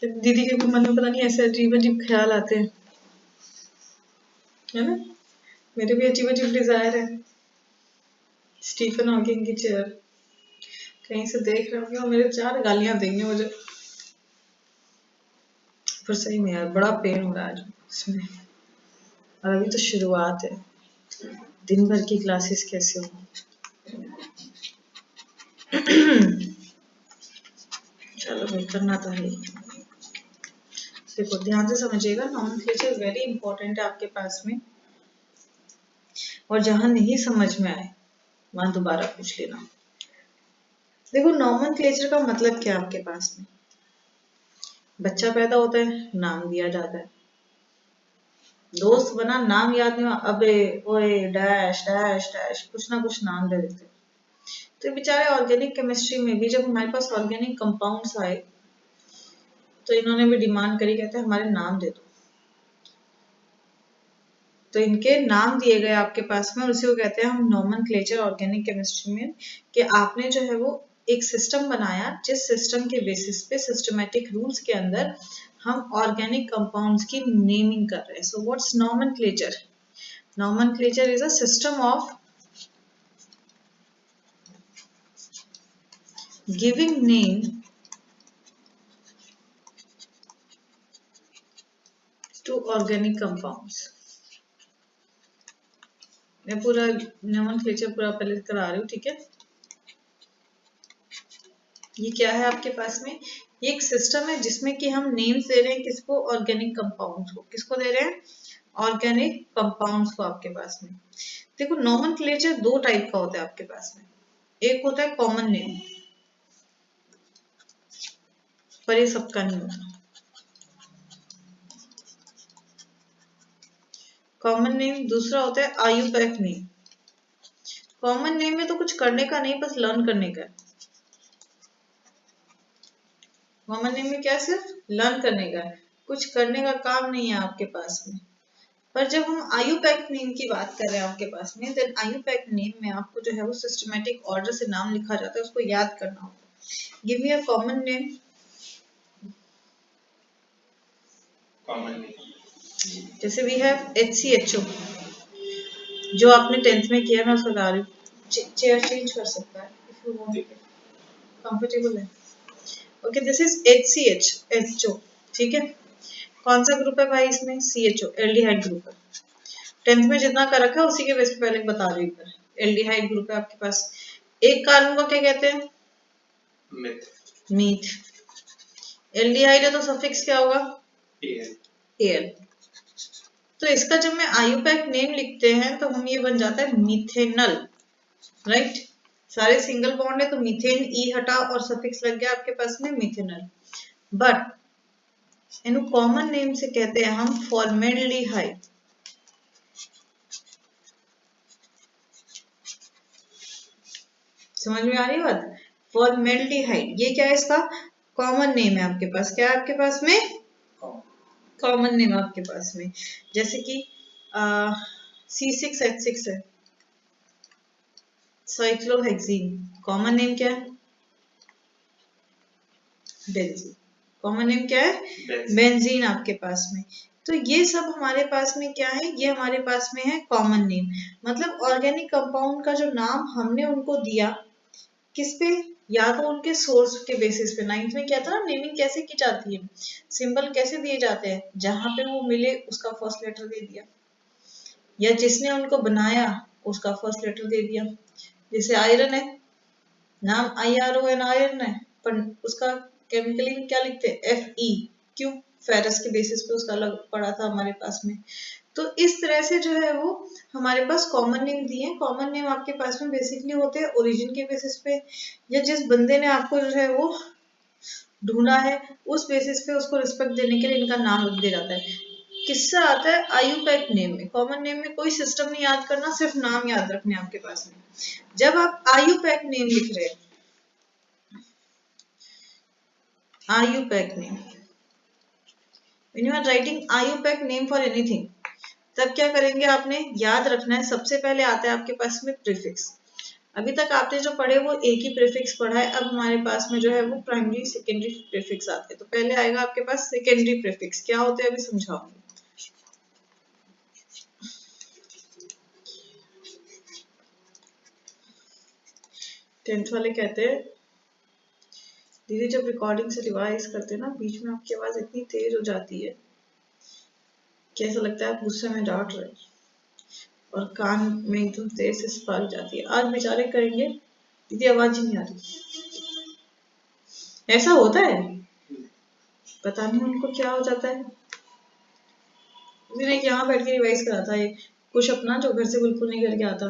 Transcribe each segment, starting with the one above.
दीदी के मन में पता नहीं ऐसे अजीब अजीब ख्याल आते हैं, है ना। मेरे भी अजीब अजीब डिजायर है। स्टीफन हॉकिंग की चेयर कहीं से देख रहे होंगे और मेरे 4 गालियां देंगे मुझे। पर सही में यार बड़ा पेन हो रहा है आज इसमें, और अभी तो शुरुआत है। दिन भर की क्लासेस कैसे हो। चलो भाई करना तो है। देखो ध्यान से समझिएगा, नॉमेनक्लेचर वेरी इंपॉर्टेंट है आपके पास में, और जहां नहीं समझ में आए वहां दोबारा पूछ लेना। देखो नॉमेनक्लेचर का मतलब क्या है आपके पास में। बच्चा पैदा होता है, नाम दिया जाता है। दोस्त बना, नाम याद नहीं हुआ, अबे ओए डैश डैश डैश कुछ ना कुछ नाम दे देते। तो बेचारे ऑर्गेनिक केमिस्ट्री में भी जब हमारे पास ऑर्गेनिक कंपाउंड्स आए तो इन्होंने भी डिमांड करी, कहते हैं हमारे नाम दे दो। तो इनके नाम दिए गए आपके पास में, उसी को कहते हैं हम नॉमेनक्लेचर ऑर्गेनिक केमिस्ट्री में, कि आपने जो है वो एक सिस्टम बनाया जिस सिस्टम के बेसिस पे सिस्टमेटिक रूल्स के अंदर हम ऑर्गेनिक कंपाउंड्स की नेमिंग कर रहे हैं। So what's nomenclature? Nomenclature is a system of giving name to organic compounds। मैं पूरा नॉमेनक्लेचर पूरा पहले करा रही हूँ, ठीक है। ये क्या है आपके पास में, ये एक सिस्टम है जिसमें कि हम नेम्स दे रहे हैं किसको, ऑर्गेनिक कंपाउंड्स को। किसको दे रहे हैं? ऑर्गेनिक कंपाउंड्स को आपके पास में। देखो नॉमेनक्लेचर 2 टाइप का होता है आपके पास में। एक होता है कॉमन नेम, पर ये सबका नहीं होता। Common name. दूसरा होता है आयुपैक नेम। कॉमन नेम में तो कुछ करने का नहीं, बस लर्न करने का है। कॉमन नेम में क्या, सिर्फ लर्न करने का है, कुछ करने का काम नहीं है आपके पास में। पर जब हम आयुपैक नेम की बात कर रहे हैं आपके पास में, देन आयुपैक नेम में आपको जो है वो सिस्टमेटिक ऑर्डर से नाम लिखा जाता है, उसको याद करना होगा। Give me a common name. Common name जैसे वी हैव HCHO, जो आपने 10th में किया, मैं उसको बता रही हूँ। चेयर चेंज कर सकता है इफ यू वांट, कंफर्टेबल है। ओके दिस इज HCHO, ठीक है। कौन सा ग्रुप है भाई इसमें? CHO, एल्डिहाइड ग्रुप है। 10th में जितना कर रखा है उसी के बेस पे पहले बता रही हूँ। एल्डिहाइड ग्रुप है आपके पास। एक कार्बन को क्या कहते हैं? मीथ। एल्डिहाइड है तो सफिक्स क्या होगा? एल। तो इसका जब मैं आयुपैक नेम लिखते हैं तो हम ये बन जाता है मिथेनल, राइट। सारे सिंगल बॉन्ड है तो मीथेन ई हटा और सफिक्स लग गया आपके पास में मिथेनल। बट इनको कॉमन नेम से कहते हैं हम फॉर्मेल्डिहाइड। समझ में आ रही है बात? फॉर्मेल्डिहाइड ये क्या है, इसका कॉमन नेम है आपके पास। क्या है आपके पास में? कॉमन नेम आपके पास में। जैसे कि C6H6 है, साइक्लोहेक्सीन। कॉमन नेम क्या है? बेंजीन। कॉमन नेम क्या है? बेंजीन आपके पास में। तो ये सब हमारे पास में क्या है, ये हमारे पास में है कॉमन नेम। मतलब ऑर्गेनिक कंपाउंड का जो नाम हमने उनको दिया, किस पे? या तो उनके सोर्स के बेसिस पे। 9th में क्या था ना, नेमिंग कैसे की जाती है, सिंबल कैसे दिए जाते हैं, जहां पे वो मिले उसका फर्स्ट लेटर दे दिया, या जिसने उनको बनाया उसका फर्स्ट लेटर दे दिया। जैसे आयरन है, नाम IRON आयरन है, पर उसका केमिकली में क्या लिखते हैं? FE। क्यों? फेरस के बेसिस पे उसका अलग पड़ा था हमारे पास में। तो इस तरह से जो है वो हमारे पास कॉमन नेम दिए हैं। कॉमन नेम आपके पास में बेसिकली होते हैं ओरिजिन के बेसिस पे, या जिस बंदे ने आपको जो है वो ढूंढा है उस बेसिस पे उसको रिस्पेक्ट देने के लिए इनका नाम रख दिया जाता है। किस्सा आता है आयुपैक नेम में। कॉमन नेम में कोई सिस्टम नहीं याद करना, सिर्फ नाम याद रखने आपके पास में। जब आप आयुपैक नेम लिख रहे हैं, IUPAC name, when you are writing IUPAC name for anything, तब क्या करेंगे? आपने याद रखना है, सबसे पहले आता है आपके पास में प्रीफिक्स। अभी तक आपने जो पढ़े वो एक ही प्रीफिक्स पढ़ा है, अब हमारे पास में जो है वो प्राइमरी सेकेंडरी प्रीफिक्स आते हैं। तो पहले आएगा आपके पास सेकेंडरी प्रीफिक्स, क्या होते हैं अभी समझाऊंगी। 10th वाले कहते हैं दीदी जब रिकॉर्डिंग से रिवाइज करते हैं ना, बीच में आपकी आवाज इतनी तेज हो जाती है कि ऐसा लगता है आप गुस्से में डांट रहे और कान में एकदम तेज से स्पार्क जाती है। आज बेचारे करेंगे दीदी आवाज ही नहीं आ रही, ऐसा होता है, पता नहीं उनको क्या हो जाता है। मैंने यहाँ बैठ के रिवाइज करा था, ये कुछ अपना जो घर से बिल्कुल नहीं करके आता,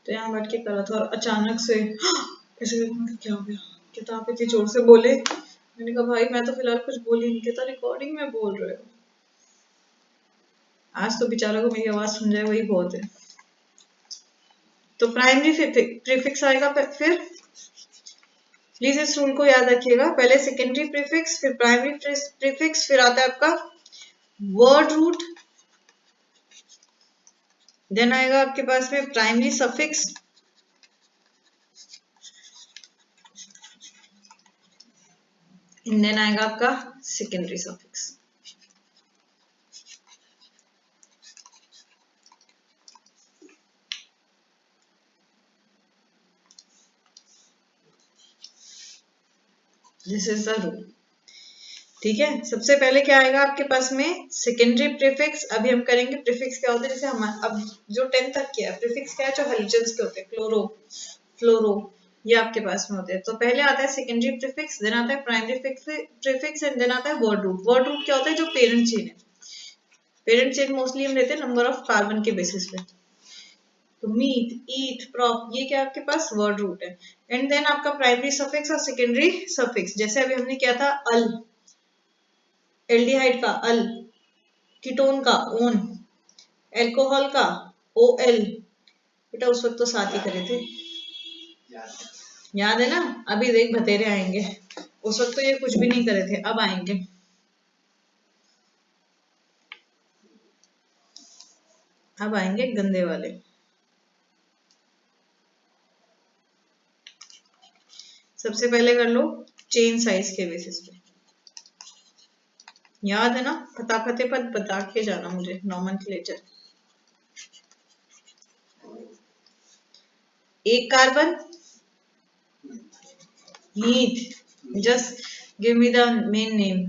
तो यहाँ बैठ के करा था और अचानक से ऐसे क्या हो गया, किताब इतनी जोर से बोले। मैंने कहा भाई मैं तो फिलहाल कुछ बोली नहीं, कहता रिकॉर्डिंग में बोल रहे हो। आज तो बेचारा को मेरी आवाज सुन जाए वही बहुत है। तो प्राइमरी प्रीफिक्स आएगा फिर प्लीज इस रूल को याद रखिएगा, पहले सेकेंडरी प्रीफिक्स फिर प्राइमरी प्रीफिक्स, फिर आता है आपका वर्ड रूट, देन आएगा आपके पास में प्राइमरी सफिक्स, देन आएगा आपका secondary suffix. This is the rule, ठीक है। सबसे पहले क्या आएगा आपके पास में सेकेंडरी प्रीफिक्स। अभी हम करेंगे प्रीफिक्स क्या होते हैं, जैसे हम अब जो 10th तक किया प्रीफिक्स क्या है, जो हेलोजेंस के होते हैं, क्लोरो फ्लोरो, ये आपके पास में होते हैं। तो पहले आता है सेकेंडरी प्रीफिक्स, देन आता है प्राइमरी प्रीफिक्स एंड देन आता है वर्ड रूट। वर्ड रूट क्या होता है, जो पेरेंट चेन है, पेरेंट चेन मोस्टली हम लेते हैं नंबर ऑफ कार्बन के बेसिस पे। तो मीट, ईट, प्रॉप, ये क्या आपके पास वर्ड रूट है। एंड देन आपका प्राइमरी सफिक्स और सेकेंडरी सफिक्स, जैसे अभी हमने किया था अल, एल्डिहाइड का अल, कीटोन का ओन, एल्कोहल का ओ एल। बेटा उस वक्त तो साथ ही करे थे, याद है ना। अभी देख भतेरे आएंगे, उस वक्त तो ये कुछ भी नहीं करे थे, अब आएंगे। अब आएंगे गंदे वाले। सबसे पहले कर लो चेन साइज के बेसिस पे, याद है ना, फटाफटे पर बता के जाना मुझे नॉमेनक्लेचर। एक carbon, heat, just give me the main name.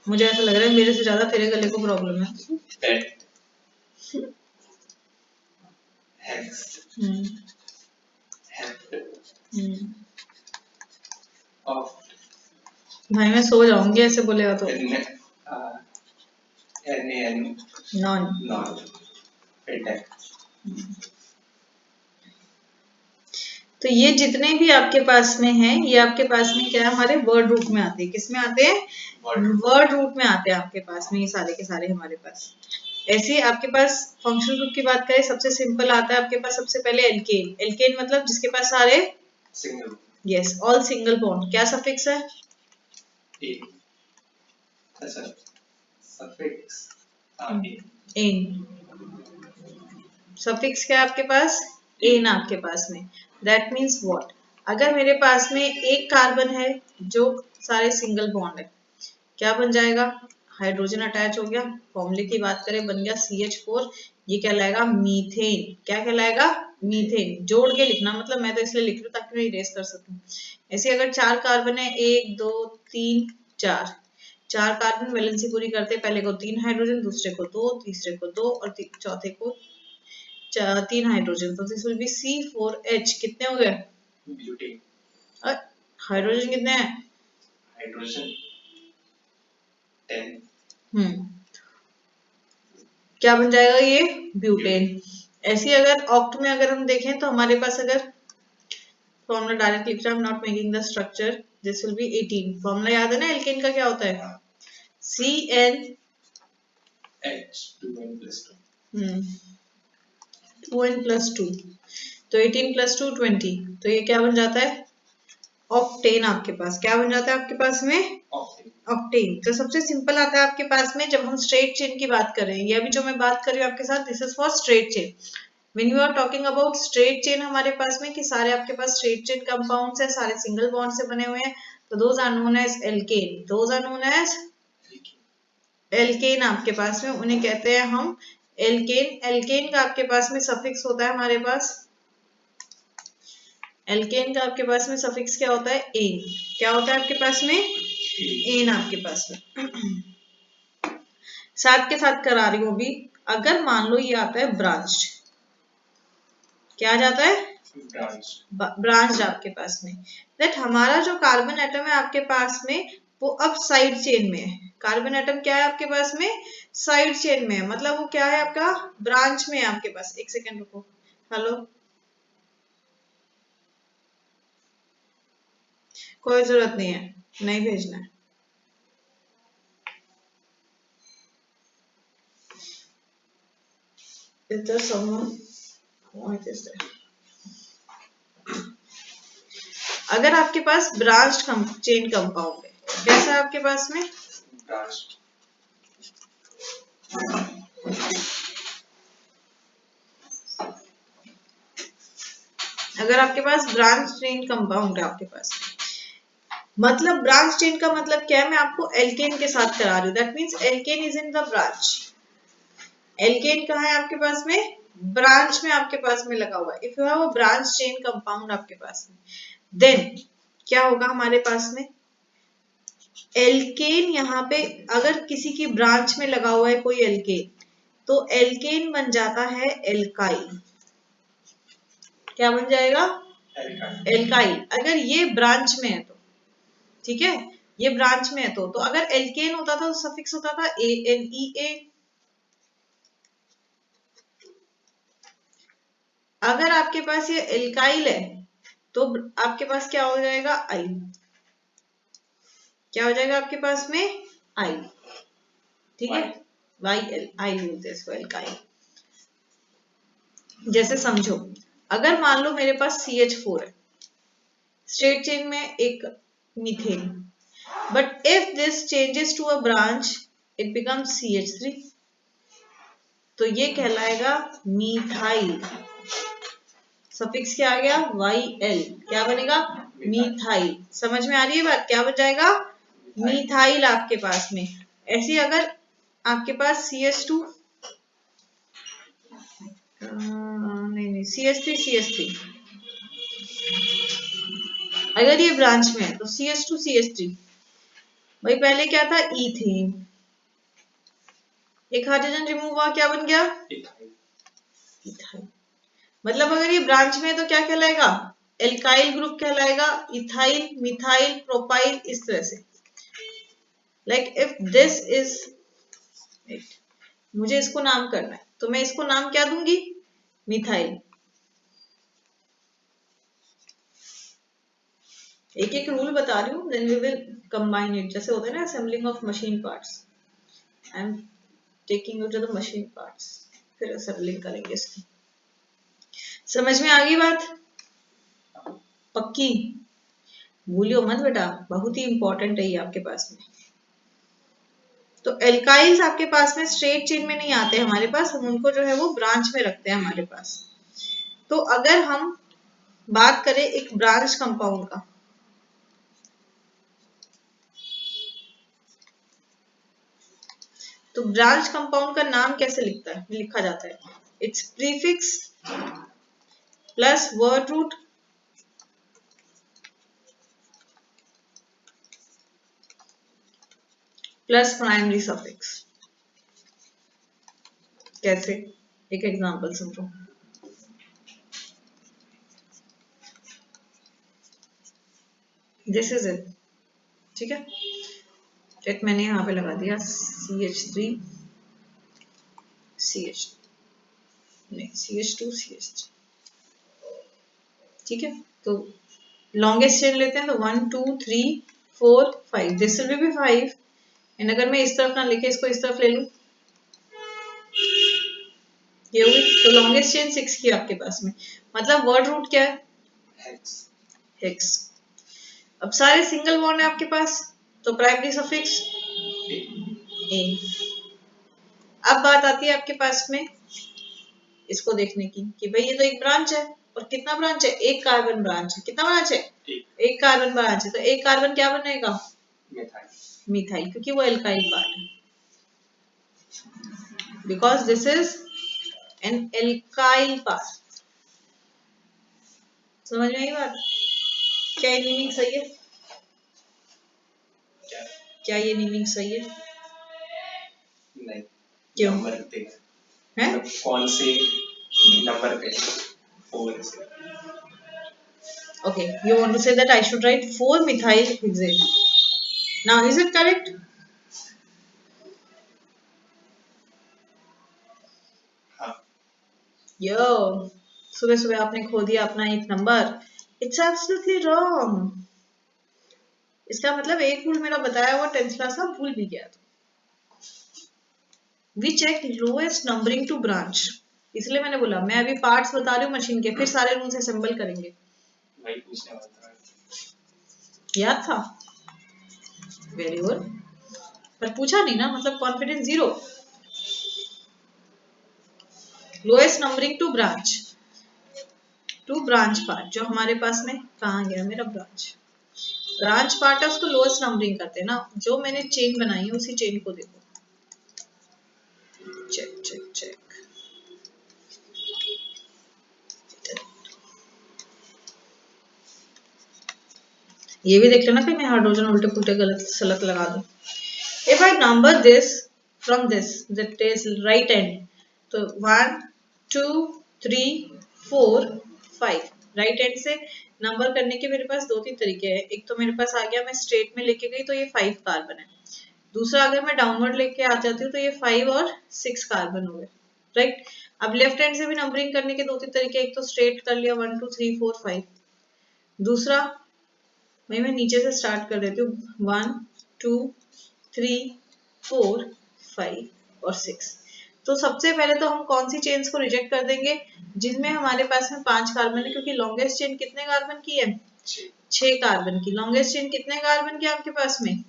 मुझे ऐसा लग रहा है मेरे से ज्यादा तेरे गले को प्रॉब्लम है। भाई मैं सो जाऊंगी ऐसे बोलेगा तो। नॉन। तो ये जितने भी आपके पास में हैं, ये आपके पास में क्या है, हमारे वर्ड रूट में आते हैं। किस में आते हैं, वर्ड रूट में आते हैं आपके पास में, ये सारे के सारे हमारे पास। ऐसे आपके पास फंक्शनल ग्रुप की बात करें, सबसे सिंपल आता है आपके पास सबसे पहले एल्केन। एल्केन मतलब जिसके पास सारे single, yes all single bond. क्या सफिक्स है, सफिक्स एन। सफिक्स क्या है आपके पास, एन आपके पास में। दैट मीन्स व्हाट, अगर मेरे पास में एक कार्बन है जो सारे सिंगल बॉन्ड है, क्या बन जाएगा, हाइड्रोजन अटैच हो गया, फॉर्मूले की बात करें बन गया CH4, ये क्या लाएगा, मीथेन। क्या कहलाएगा, मीथेन। जोड़ के लिखना, मतलब मैं तो इसलिए लिख रही हूँ ताकि मैं इरेज कर सकूं। ऐसे अगर 4 कार्बन है, 1 2 3 4, 4 कार्बन वैलेंसी पूरी करते, पहले को 3 हाइड्रोजन, दूसरे को 2, तीसरे को 2 और चौथे को 3 हाइड्रोजन। तो दिस विल बी C4H। कितने हो गए, ब्यूटेन। हाइड्रोजन कितने हैं, हाइड्रोजन 10। क्या बन जाएगा ये, ब्यूटेन। ऐसे अगर ऑक्ट में अगर हम देखें तो हमारे पास अगर फॉर्मूला डायरेक्ट लिख रहा हूं, not making the structure, this will B 18। Formula याद है ना एल्केन का, क्या होता है, CnH 2n+2। तो 18 + 2 20, तो ये क्या बन जाता है ऑक्टेन आपके पास क्या बन जाता है आपके पास में? ऑक्टेन। तो सबसे सिंपल आता है आपके पास में जब हम स्ट्रेट चेन की बात कर रहे हैं। ये अभी जो मैं बात कर रही हूँ आपके साथ, this is for straight chain. When you are talking about straight chain हमारे पास में कि सारे आपके पास स्ट्रेट चेन कंपाउंड्स है, सारे सिंगल बॉन्ड से बने हुए हैं, तो those are known as alkane. Those are known as alkane आपके पास में, उन्हें कहते हैं हम एल्केन। एल्केन का आपके पास में सफिक्स होता है हमारे पास, एल्केन का आपके पास में सफिक्स क्या होता है? एन। क्या होता है आपके पास में? एन आपके पास में। साथ के साथ करा रही हूं अभी, अगर मान लो ये आता है ब्रांच, क्या आ जाता है? ब्रांच आपके पास में, दैट हमारा जो कार्बन एटम है आपके पास में वो अब साइड चेन में है। कार्बन एटम क्या है आपके पास में? साइड चेन में है, मतलब वो क्या है आपका? ब्रांच में है आपके पास। एक सेकेंड रुको, हेलो, कोई जरूरत नहीं है, नहीं भेजना है। Is there someone? What is that? अगर आपके पास ब्रांच चेन कंपाउंड है, कैसा है आपके पास में? अगर आपके पास ब्रांच चेन कंपाउंड है आपके पास, मतलब ब्रांच चेन का मतलब क्या है? मैं आपको एल्केन के साथ करा रही हूँ, that means alkane is in the branch. Alkane कहाँ है आपके पास में? ब्रांच में आपके पास में लगा हुआ है। If you have a branch chain compound आपके पास में, देन क्या होगा हमारे पास में? एल्केन यहाँ पे अगर किसी की ब्रांच में लगा हुआ है कोई एल्केन, तो एल्केन बन जाता है एल्काइल। क्या बन जाएगा? एल्काइल। अगर ये ब्रांच में है तो, ठीक है, ये ब्रांच में है तो अगर एल्केन होता था तो सफिक्स होता था ANEA। अगर आपके पास ये एल्काइल है तो आपके पास क्या हो जाएगा? आई। क्या हो जाएगा आपके पास में? आई। ठीक है, YL, आई बोलते हैं इसको, एल्काइल। जैसे समझो, अगर मान लो मेरे पास CH4 है, स्ट्रेट चेन में एक methane, but if this changes to a branch it becomes CH3, तो ये कहलाएगा मीथाइल। सफिक्स क्या आ गया? YL। क्या बनेगा? मीथाइल। समझ में आ रही है बात? क्या बन जाएगा? मीथाइल आपके पास में। ऐसे अगर आपके पास CH2 नहीं CH3 अगर ये ब्रांच में है तो CH2 CH3, भाई पहले क्या था? इथेन, एक हाइड्रोजन रिमूव हुआ, क्या बन गया? इथाइल। मतलब अगर ये ब्रांच में है तो क्या कहलाएगा? एल्काइल ग्रुप कहलाएगा, इथाइल, मिथाइल, प्रोपाइल, इस तरह से। लाइक इफ दिस इज, मुझे इसको नाम करना है तो मैं इसको नाम क्या दूंगी? मिथाइल। एक एक रूल बता रही हूँ, then we will combine it. जैसे होता है ना assembling of machine parts, I am taking you to the machine parts, फिर असेंबलिंग करेंगे इसकी। समझ में आ गई बात? पक्की? भूलियो मत बेटा, बहुत ही इंपॉर्टेंट है ये आपके पास में। तो एल्काइल्स आपके पास में स्ट्रेट चेन में नहीं आते हमारे पास, हम उनको जो है वो ब्रांच में रखते हैं हमारे पास। तो अगर हम बात करें एक ब्रांच कंपाउंड का, तो ब्रांच कंपाउंड का नाम कैसे लिखा जाता है? It's prefix plus word root plus primary suffix. कैसे? एक एग्जांपल समझो। दिस इज इट, ठीक है, एक मैंने यहाँ पे लगा दिया CH3 CH नहीं CH2 CH3, ठीक है। तो लॉन्गेस्ट चेन लेते हैं तो 1 2 3 4 5, दिस विल बी 5। एंड अगर मैं इस तरफ ना लिखे इसको इस तरफ ले लूं, ये हुई, तो लॉन्गेस्ट चेन 6 की आपके पास में। मतलब वर्ड रूट क्या है? हेक्स। अब सारे सिंगल बॉन्ड है आपके पास, तो प्राइमरी सफिक्स ए। अब बात आती है आपके पास में इसको देखने की कि भाई ये तो एक ब्रांच है, और कितना ब्रांच है, एक कार्बन ब्रांच है। कितना ब्रांच है, एक कार्बन ब्रांच है। तो एक कार्बन क्या बनेगा, मिथाइल, क्योंकि वो एल्काइल पार्ट है, because this is an alkyl part. समझ में आई बात? क्या ये नीमिंग सही है? क्या ये नीमिंग सही है? नहीं। क्यों है? कौन से नंबर पे? 4 से। Okay, you want to say that I should write 4-methyl hexane. Now, is it correct? हाँ। Yo, सुबह सुबह आपने खो दिया अपना एक नंबर. It's absolutely wrong. इसका मतलब एक रूल मेरा बताया हुआ 10th क्लास में भूल भी गया था. We check lowest numbering to branch. इसलिए मैंने बोला मैं अभी पार्ट्स बता रही हूँ मशीन के, फिर सारे रूल्स असेंबल करेंगे. वही पूछने वाला था. याद था? Very good. पर पूछा नहीं ना, मतलब confidence 0. Lowest numbering to branch part, जो हमारे पास में कहाँ गया मेरा ब्रांच पार्ट है, उसको लोएस्ट नंबरिंग करते हैं ना. जो मैंने चेन बनाई है उसी चेन को देखो. Check check check. ये भी देख लेना कि मैं हाइड्रोजन उल्टे पुल्टे गलत सलत लगा दूं. If I number this from this, that is right end, तो 1 2 3 4 5. राइट हैंड से नंबर करने के मेरे पास 2-3 तरीके हैं. एक तो मेरे पास आ गया, मैं स्ट्रेट में लेके गई तो ये 5 कार्बन है. दूसरा अगर मैं डाउनवर्ड लेके आ जाती हूँ तो ये 5 और 6 कार्बन हो गए. राइट. अब लेफ्ट हैंड से भी नंबरिंग करने के 2-3 तरीके. एक तो स्ट्रेट कर लिया 1 2 3 4 5. दूसरा मैं नीचे से स्टार्ट कर देती हूँ 1 2 3 4 5 और 6. तो सबसे पहले तो हम कौन सी चेन्स को रिजेक्ट कर देंगे, जिनमें हमारे पास में 5 कार्बन है, क्योंकि लॉन्गेस्ट चेन कितने कार्बन की है, 6 कार्बन की. लॉन्गेस्ट चेन कितने कार्बन की आपके पास में,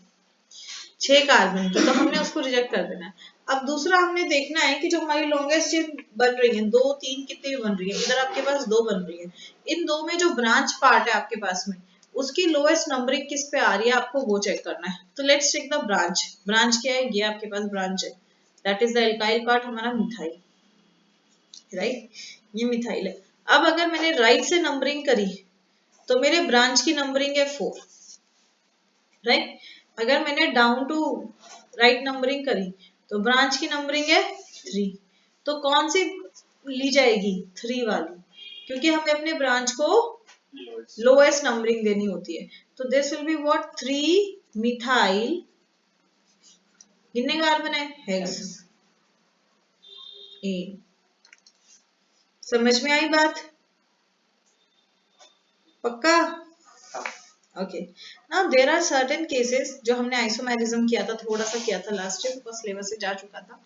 6 कार्बन की. तो हमने उसको रिजेक्ट कर देना है. अब दूसरा हमने देखना है कि जो हमारी लॉन्गेस्ट चेन बन रही है 2 3 कितनी बन रही है. इधर आपके पास 2 बन रही है. इन 2 में जो ब्रांच पार्ट है आपके पास में, उसकी लोएस्ट नंबरिंग किस पे आ रही है, आपको वो चेक करना है. तो let's check the branch. Branch क्या है, ये आपके पास ब्रांच है, that is the alkyl part, हमारा मिथाइल. राइट, ये मिथाइल है. अब अगर मैंने राइट से नंबरिंग करी तो मेरे ब्रांच की नंबरिंग है 4. राइट. अगर मैंने डाउन टू राइट नंबरिंग करी तो ब्रांच की नंबरिंग है 3. तो कौन सी ली जाएगी, 3 वाली, क्योंकि हमें अपने ब्रांच को लोएस्ट नंबरिंग देनी होती है. तो this will be what, 3 methyl. कितने कार्बन है, हेक्स ए. समझ में आई बात? पक्का? Okay. Now there are certain cases जो हमने आइसोमेरिज्म किया था, थोड़ा सा किया था लास्ट ईयर, बिकॉज सिलेबस से जा चुका था.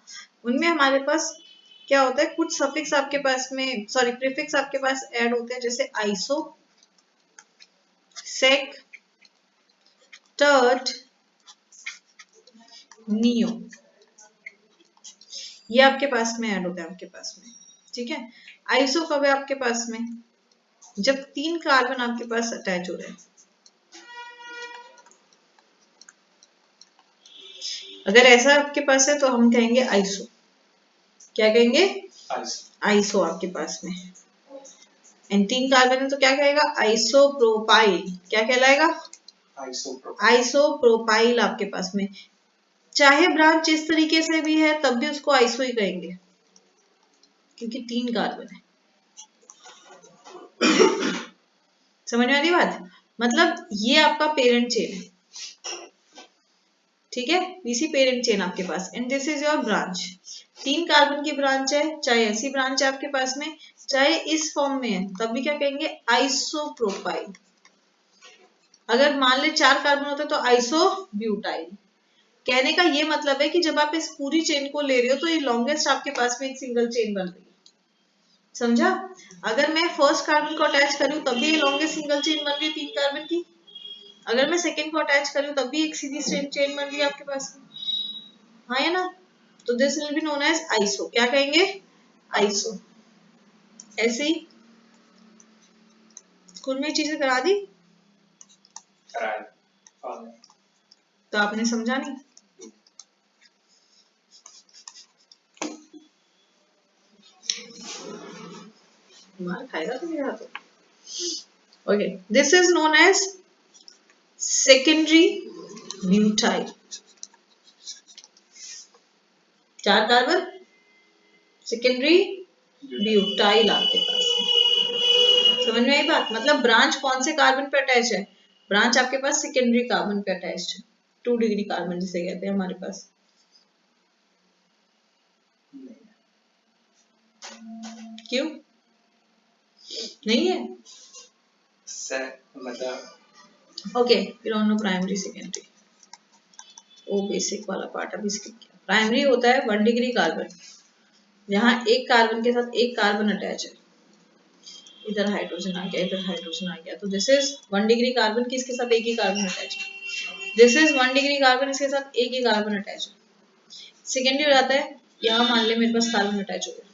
उनमें हमारे पास क्या होता है, कुछ सफिक्स आपके पास में, सॉरी प्रीफिक्स आपके पास ऐड होते हैं, जैसे आइसो, सेक, टर्ट, नियो. ये आपके पास में ऐड होता है आपके पास में. ठीक है. आइसो कब है आपके पास में, जब 3 कार्बन आपके पास अटैच हो रहे हैं. अगर ऐसा आपके पास है तो हम कहेंगे आइसो. क्या कहेंगे, आइसो आपके पास में. एंड 3 कार्बन है तो क्या कहेगा, आइसोप्रोपाइल. क्या कहलाएगा, आइसोप्रोपाइल आपके पास में. चाहे ब्रांच इस तरीके से भी है तब भी उसको आइसो ही कहेंगे, क्योंकि 3 कार्बन है. समझ में आ रही बात? मतलब ये आपका पेरेंट चेन है. ठीक है, इसी पेरेंट चेन आपके पास, and this is your branch. 3 carbon की ब्रांच है, चाहे ऐसी ब्रांच है आपके पास में, चाहे इस फॉर्म में है, तब भी क्या कहेंगे, आइसोप्रोपाइल. अगर मान ले 4 कार्बन होते तो आइसोब्यूटाइल. कहने का ये मतलब है कि जब आप इस पूरी चेन को ले रहे हो तो ये लॉन्गेस्ट आपके पास में एक सिंगल चेन बन रही है. समझा? अगर मैं फर्स्ट कार्बन को अटैच करूं तब भी ये लॉन्गेस्ट सिंगल चेन बन रही है 3 कार्बन की. अगर मैं सेकेंड को अटैच करूँ तब भी एक सीधी चेन बन रही है आपके पास में, हाँ या ना? तो this will be known as iso. क्या कहेंगे? आइसो। ऐसे ही स्कूल में चीजें करा दी तो आपने समझा नहीं। मार खाएगा तो मेरे हाथों। Okay, this is known as secondary butyl. 4 carbon secondary butyl आपके पास। समझ में आई बात? मतलब ब्रांच कौन से कार्बन पे अटैच है? ब्रांच आपके पास सेकेंडरी कार्बन पे अटैच है, 2 डिग्री कार्बन जिसे कहते हैं हमारे पास। क्यों नहीं है? मतलब okay, you don't know primary secondary, वो बेसिक वाला पार्ट अभी स्किप किया। प्राइमरी होता है 1 डिग्री कार्बन, जहाँ एक कार्बन के साथ एक कार्बन अटैच है। इधर हाइड्रोजन आ गया, इधर हाइड्रोजन आ गया, तो दिस इज 1 डिग्री कार्बन की इसके साथ एक ही कार्बन अटैच है। दिस इज 1 डिग्री कार्बन, इसके साथ एक ही कार्बन अटैच है। सेकेंडरी हो जाता है, यहाँ मान ले मेरे पास कार्बन अटैच हो गया,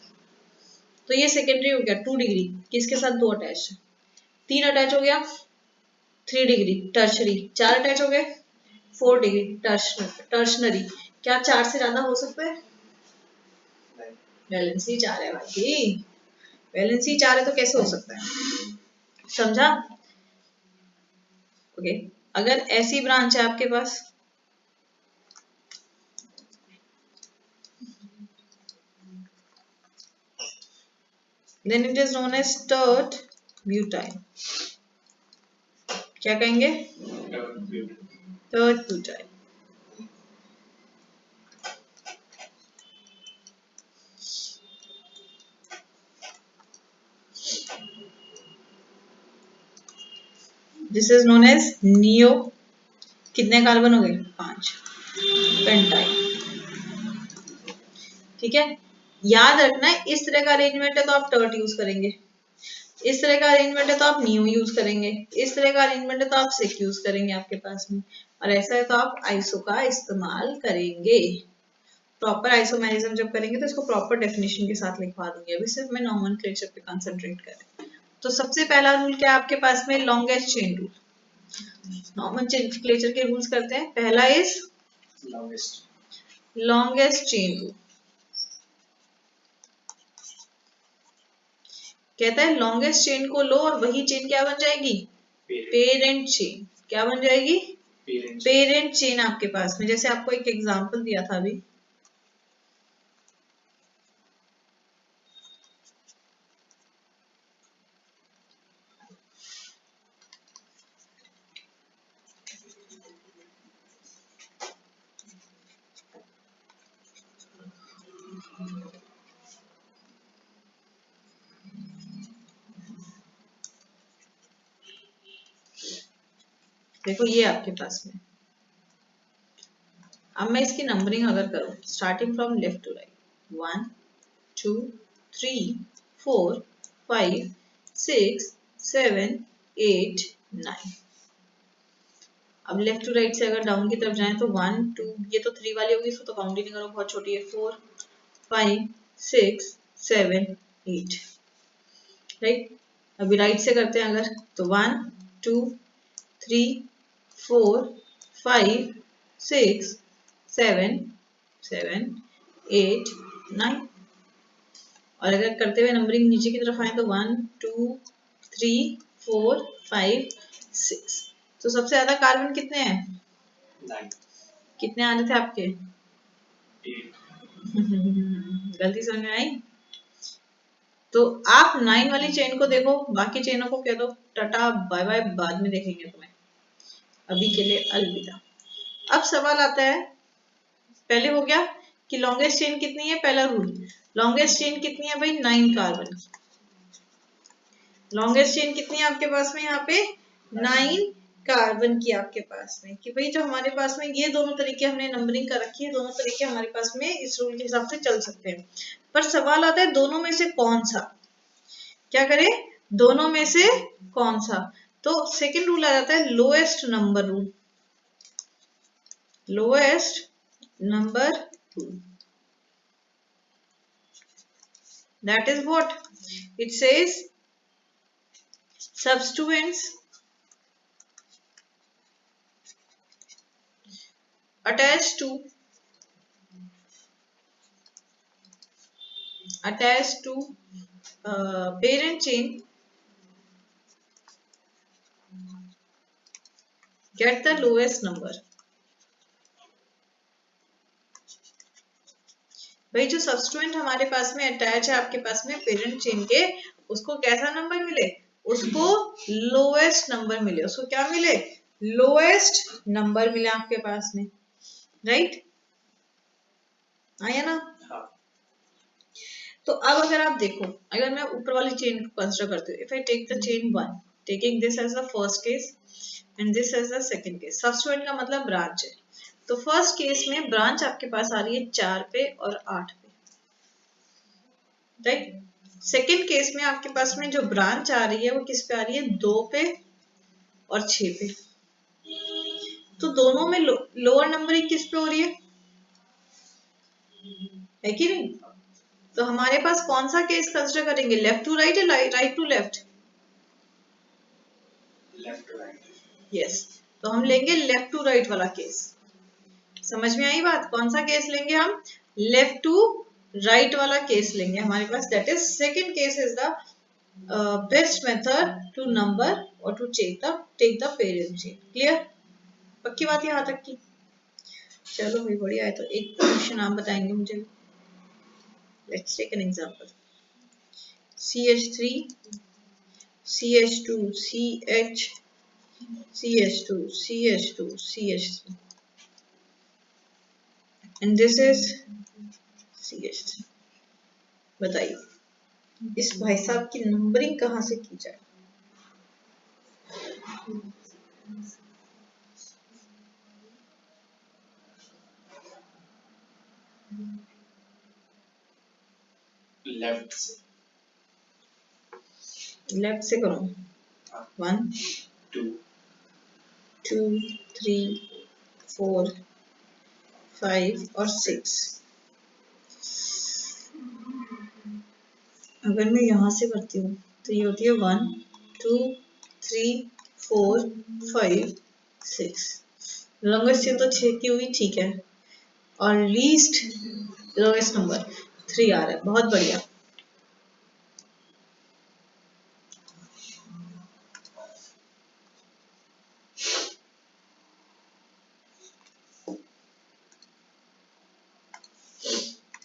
तो ये सेकेंडरी हो गया 2 डिग्री, किसके साथ 2 अटैच है। 3 अटैच हो गया 3 डिग्री टर्शरी, 4 अटैच हो गए 4 डिग्री टर्शनरी। क्या 4 से ज्यादा हो सकता है? वैलेंसी 4 है भाई, वैलेंसी 4 है तो कैसे हो सकता है? समझा? ओके, अगर ऐसी ब्रांच है आपके पास, then it is known as tert butyl। क्या कहेंगे? tert butyl। This is known as neo. कितने कार्बन हो गए? 5 पेंटाइल। ठीक है, याद रखना है इस तरह का अरेंजमेंट है तो आप टर्ट यूज करेंगे, इस तरह का अरेंजमेंट है तो आप नियो यूज करेंगे, इस तरह का अरेंजमेंट है तो आप सिक यूज करेंगे आपके पास में, और ऐसा है तो आप आइसो का इस्तेमाल करेंगे। प्रॉपर आइसोमेरिज्म जब करेंगे तो इसको प्रॉपर डेफिनेशन के साथ लिखवा दूंगी, अभी सिर्फ मैं नॉमेनक्लेचर पे कंसंट्रेट करें। तो सबसे पहला रूल क्या है आपके पास में? Longest chain rule. नॉमेनक्लेचर के रूल्स करते हैं। पहला इज लॉन्गेस्ट चेन रूल। कहता है लॉन्गेस्ट चेन को लो और वही चेन क्या बन जाएगी? Parent chain. क्या बन जाएगी? पेरेंट चेन आपके पास में। जैसे आपको एक एग्जांपल दिया था अभी, देखो ये आपके पास में। अब मैं इसकी नंबरिंग अगर करूं starting from left to right, 1 2 3 4 5 6 7 8 9। अब लेफ्ट टू राइट से अगर डाउन की तरफ जाएं तो 1 2, ये तो 3 वाली होगी, इसको तो काउंट ही नहीं करो, बहुत छोटी है। 4 5 6 7 8, राइट। अभी राइट से करते हैं अगर, तो 1 2 3 4 5 6 7 7 8 9। और अगर करते हुए नंबरिंग नीचे की तरफ आए तो 1 2 3 4 5 6। तो सबसे ज्यादा कार्बन कितने हैं? 9। कितने आने थे आपके? 8। गलती समझ में आई? तो आप 9 वाली चेन को देखो, बाकी चेनों को कह दो टाटा बाय बाय, बाद में देखेंगे तुम्हें, अभी के लिए अलविदा। अब सवाल आता है, पहले हो गया कि लॉन्गेस्ट चेन कितनी है, पहला रूल। लॉन्गेस्ट चेन कितनी है भाई? 9 कार्बन। लॉन्गेस्ट चेन कितनी है आपके पास में? यहाँ पे 9 कार्बन की आपके पास में, कि भाई जो हमारे पास में ये दोनों तरीके हमने नंबरिंग कर रखी है, दोनों तरीके हमारे पास में इस रूल के हिसाब से चल सकते हैं। पर सवाल आता है दोनों में से कौन सा? क्या करें? दोनों में से कौन सा? तो सेकेंड रूल आ जाता है lowest number rule, lowest number rule. That is what it says, substituents attached to parent chain get the lowest number। भाई जो सब्स्टिट्यूएंट हमारे पास में अटैच है आपके पास में पेरेंट चेन के, उसको कैसा नंबर मिले, उसको लोएस्ट नंबर मिले, उसको क्या मिले, लोएस्ट नंबर मिले आपके पास में, राइट, आया ना। तो अब अगर आप देखो, अगर मैं ऊपर वाली चेन को कंसिडर करती हूँ, if I take the chain 1, taking this as the first case and this as the second case, substituent का मतलब ब्रांच है, तो फर्स्ट केस में ब्रांच आपके पास आ रही है 4 पे और 8 पे, राइट। सेकेंड केस में आपके पास में जो ब्रांच आ रही है वो किस पे आ रही है, 2 पे और 6 पे, तो दोनों में लोअर नंबरिंग किस पे हो रही है कि नहीं। तो हमारे पास कौन सा केस कंसिडर करेंगे, लेफ्ट टू राइट या right to left, left to right, yes, तो हम लेंगे लेफ्ट टू राइट वाला केस। समझ में आई बात, कौन सा केस लेंगे हम, लेफ्ट टू राइट वाला केस लेंगे हमारे पास, that is second case is the best method to number और to take the parent chain. Clear, पक्की बात यहाँ तक की, चलो भाई बढ़िया है। तो एक क्वेश्चन आप बताएंगे मुझे, let's take an example, CH3 CH2 CH CH2 CH2 CH3 and this is CH3। बताइए इस भाई साहब की नंबरिंग कहाँ से की जाए, लेफ्ट से, लेफ्ट से करो, 1 2 2 3 4 5 और 6। अगर मैं यहाँ से करती हूँ तो ये होती है 1 2 3 4 5 6, लॉन्गेस्ट से तो 6 की हुई, ठीक है, और लीस्ट लोएस्ट नंबर 3 आ रहा है, बहुत बढ़िया।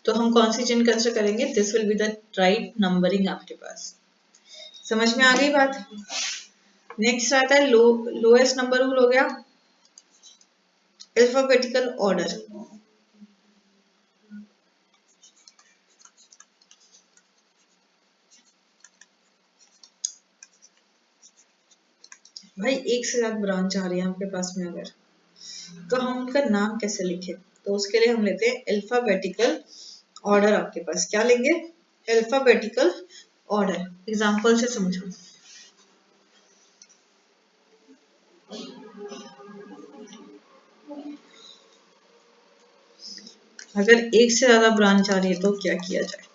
तो हम कौन सी चेन कंसिडर करेंगे, this will be the right numbering आपके पास, समझ में आ गई बात। नेक्स्ट आता है लोएस्ट नंबर रूल, हो गया अल्फाबेटिकल ऑर्डर। भाई एक से ज्यादा ब्रांच आ रही है आपके पास में, अगर तो हम उनका नाम कैसे लिखें, तो उसके लिए हम लेते हैं अल्फाबेटिकल ऑर्डर। आपके पास क्या लेंगे, अल्फाबेटिकल ऑर्डर। एग्जांपल से समझो, अगर एक से ज्यादा ब्रांच आ रही है तो क्या किया जाए,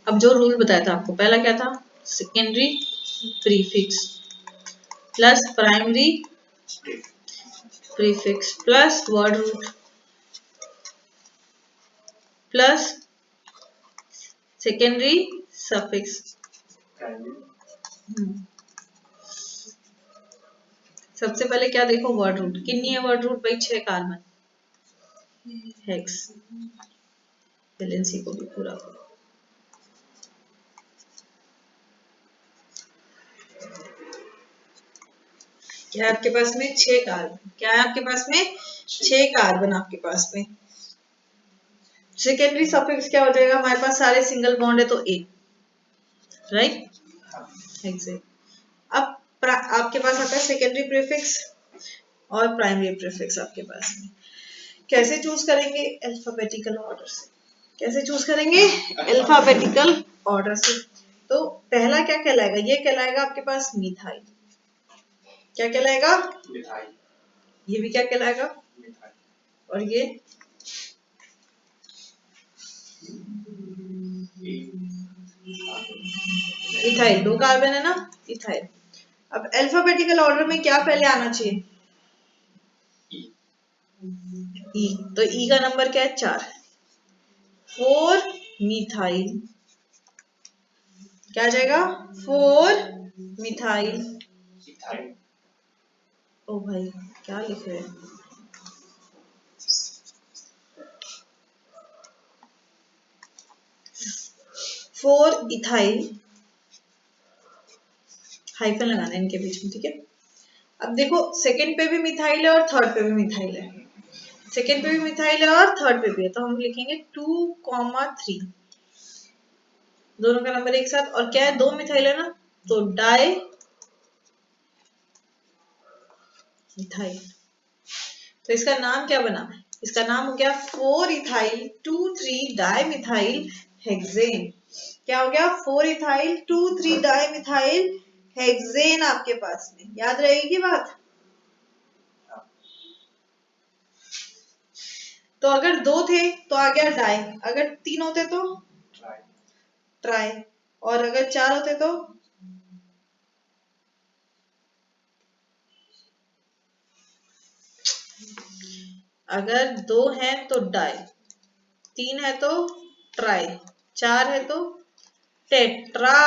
अब जो रूल बताया था आपको, पहला क्या था, secondary prefix plus primary prefix plus word root plus secondary suffix. सबसे पहले क्या देखो, वर्ड रूट कितनी है, वर्ड रूट भाई 6 कार्बन, हेक्स, वैलेंसी को भी पूरा करो, क्या है आपके पास में 6 कार्बन, क्या है आपके पास में 6 कार्बन आपके पास में। सेकेंडरी सफिक्स क्या हो जाएगा, हमारे पास सारे सिंगल बॉन्ड है तो ए, राइट, एग्जैक्ट। अब आपके पास आता है सेकेंडरी प्रीफिक्स और प्राइमरी प्रीफिक्स आपके पास में। कैसे चूज करेंगे? अल्फाबेटिकल ऑर्डर से। कैसे चूज करेंगे? अल्फाबेटिकल ऑर्डर से। तो पहला क्या कहलाएगा? ये कहलाएगा आपके पास मिथाइल। क्या कहलाएगा? मिथाइल। ये भी क्या कहलाएगा? मिथाइल। और ये इथाइल। 2 कार्बन है ना, इथाइल। अब अल्फाबेटिकल ऑर्डर में क्या पहले आना चाहिए? ई। तो ई का नंबर क्या है? 4। 4 मिथाइल। क्या आ जाएगा? 4 मिथाइल। ओ भाई क्या लिख रहे हैं? 4 इथाइल। हाइफन लगाना है इनके बीच में, ठीक है। अब देखो सेकंड पे भी मिथाइल है और थर्ड पे भी मिथाइल है। सेकंड पे भी मिथाइल है और थर्ड पे भी है, तो हम लिखेंगे 2,3। दोनों का नंबर एक साथ। और क्या है? 2 मिथाइल है ना, तो डाई मिथाइल। तो इसका नाम क्या बना? इसका नाम हो गया 4 इथाइल 2,3 डाई मिथाइल हेक्सेन। क्या हो गया? 4 इथाइल 2,3 डाई मिथाइल हेक्सेन आपके पास में। याद रहेगी बात? तो अगर 2 थे तो आ गया डाई, अगर 3 होते तो ट्राई, और अगर 4 होते तो अगर 2 है तो डाई, 3 है तो ट्राई, 4 है तो टेट्रा।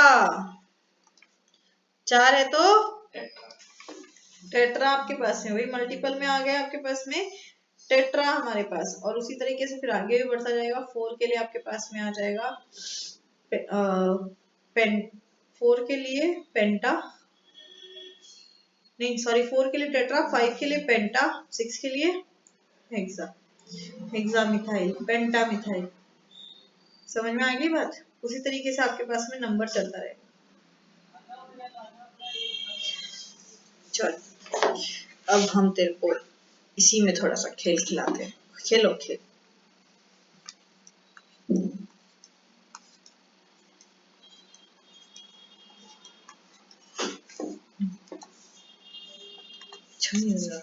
4 है तो टेट्रा आपके पास में। वही मल्टीपल में आ गया आपके पास में टेट्रा हमारे पास। और उसी तरीके से फिर आगे भी बढ़ता जाएगा। 4 के लिए आपके पास में आ जाएगा 4 के लिए पेंटा, नहीं सॉरी 4 के लिए टेट्रा, 5 के लिए पेंटा, 6 के लिए हेक्सा, हेक्सा मिथाइल, पेंटा मिथाइल। समझ में आ गई बात? उसी तरीके से आपके पास में नंबर चलता रहेगा। चल अब हम तेरे को इसी में थोड़ा सा खेल खिलाते हैं। खेलो खेल। अच्छा नहीं लग रहा।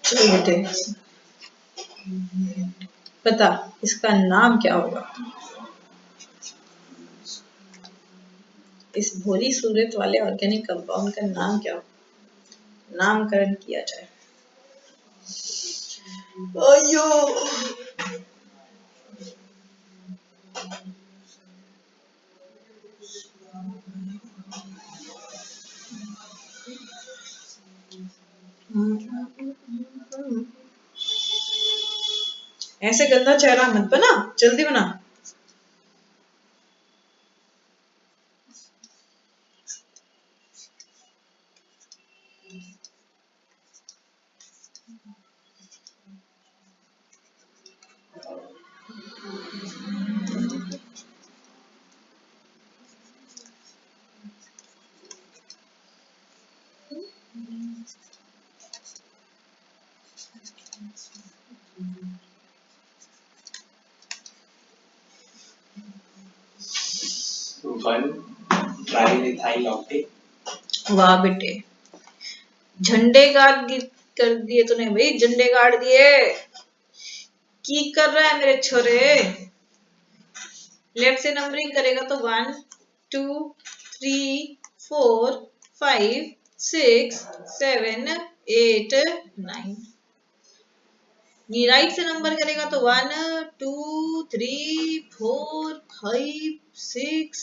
चलो बेटे पता इसका नाम क्या होगा? इस भोली सूरत वाले ऑर्गेनिक कंपाउंड का नाम क्या होगा? नामकरण किया जाए। अयो ऐसे गंदा चेहरा मत बना, जल्दी बना। वाह बेटे झंडे गाड़ कर दिए तूने भाई, झंडे गाड़ दिए। की कर रहा है मेरे छोरे। लेफ्ट से नंबरिंग करेगा तो 1 2 3 4 5 6 7 8 9। राइट से नंबर करेगा तो 1 2 3 4 5 6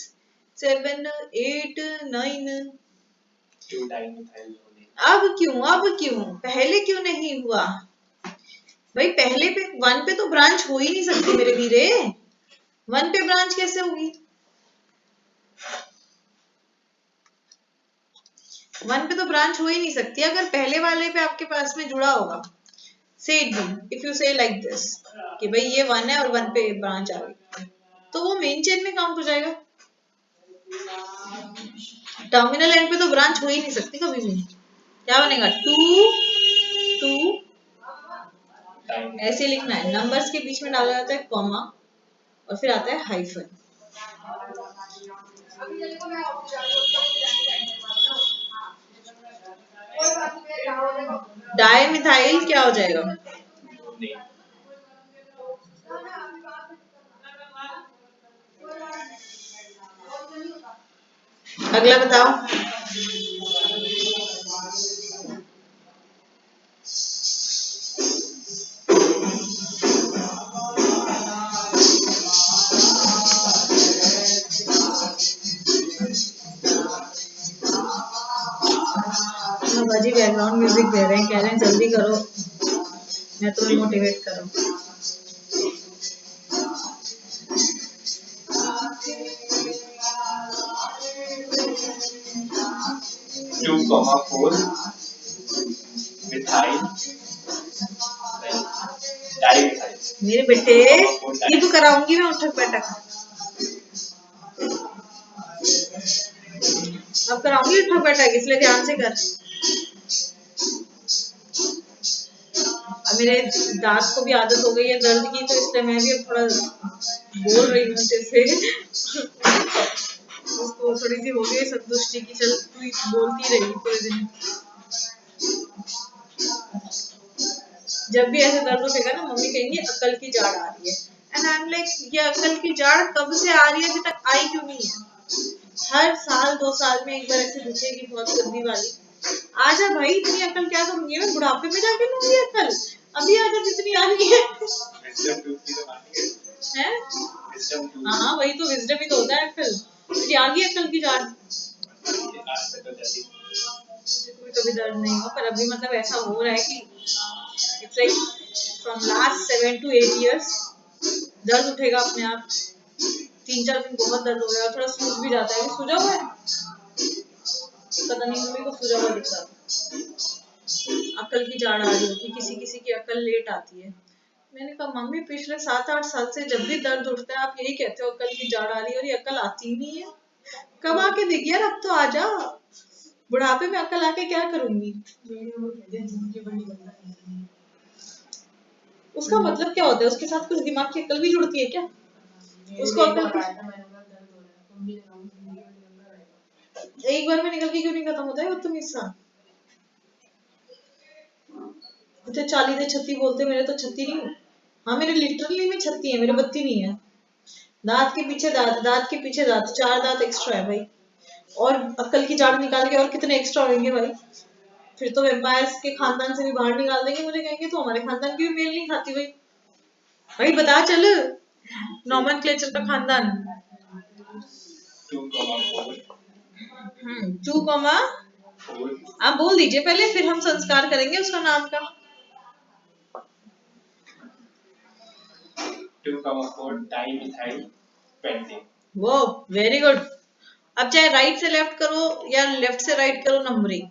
7 8 9। अब क्यों पहले क्यों नहीं हुआ भाई? पहले पे 1 पे तो ब्रांच हो ही नहीं सकती मेरे वीरे। 1 पे ब्रांच कैसे होगी? 1 पे तो ब्रांच हो ही नहीं सकती अगर पहले वाले पे आपके पास में जुड़ा होगा। से इट बी इफ यू से लाइक दिस कि भाई ये 1 है और 1 पे ब्रांच आ गई तो वो मेन चेन में काउंट हो जाएगा। टर्मिनल एंड पे तो ब्रांच हो ही नहीं सकती कभी भी। क्या बनेगा? 2 2 ऐसे लिखना है। नंबर्स के बीच में डाला जाता है कॉमा और फिर आता है हाइफन। डाई मिथाइल क्या हो जाएगा? अगला बताओ। बाजी बैकग्राउंड म्यूजिक दे रहे हैं, कह रहे हैं जल्दी करो, मैं तुम्हें मोटिवेट करूं। Two comma 4 methyl dimethyl. मेरे बेटे ये तो कराऊंगी मैं उठक बैठक। अब कराऊंगी उठक बैठक इसलिए ध्यान से कर। अब मेरे दांत को भी आदत हो गई है दर्द की तो इसलिए मैं भी अब थोड़ा बोल रही हूँ जैसे उसको थोड़ी सी हो गई संतुष्टि की चल तू बोलती रहेगी पूरे दिन। जब भी ऐसे दर्द उठेगा ना मम्मी कहेंगी अकल की जाड़ आ रही है एंड आई एम लाइक ये अकल की जाड़ कब से आ रही है अभी तक आई क्यों नहीं है? हर साल 2 साल में एक बार ऐसे दिखेगी बहुत गंदी वाली। आजा भाई इतनी अकल क्या करूंगी मैं बुढ़ापे में जाके लूंगी अकल। अभी आजा जितनी आ रही है। हाँ वही तो विजडम ही तो होता है अकल। मुझे आ गई अकल की जाड़। कभी दर्द नहीं हुआ पर अभी मतलब ऐसा हो रहा है कि it's like from last 7 to 8 years दर्द उठेगा अपने आप। 3-4 दिन बहुत दर्द हो गया थोड़ा सूज भी जाता है। सूजा हुआ है पता नहीं मम्मी को सूजा हुआ दिखता है। अकल की जाड़ आ रही होती किसी किसी की अकल लेट आती है। मैंने कहा मम्मी पिछले 7-8 साल से जब भी दर्द उठता है आप यही कहते हो अकल की जाड़ आ रही है और ये अकल आती ही नहीं है। कब आके दिख यार अब तो आजा। बुढ़ापे में अकल आके क्या करूंगी? उसका मतलब क्या होता है? उसके साथ कुछ दिमाग की अकल भी जुड़ती है क्या? उसको अकल एक बार में निकल के क्यों नहीं खत्म होता है वो तुम इंसान? मुझे 40 दे 36 बोलते मेरे तो 36 नहीं हूँ। हाँ मेरे लिटरली में 36 है मेरे 32 नहीं है। दांत के पीछे दांत दांत के पीछे दांत 4 दांत एक्स्ट्रा है भाई। और अक्ल की जाड़ निकाल के और कितने एक्स्ट्रा होंगे भाई? फिर तो वेम्पायर्स के खानदान से भी बाहर निकाल देंगे। मुझे कहेंगे तो हमारे खानदान की भी मेल नहीं खाती भाई। भाई बता चल नॉमनक्लेचर का खानदान। 2 कॉमा आप बोल दीजिए पहले फिर हम संस्कार करेंगे उसका नाम का। 2,4 डाइमिथाइल पेंटेन। वो वेरी गुड। अब चाहे राइट से लेफ्ट करो या लेफ्ट से राइट करो नंबरिंग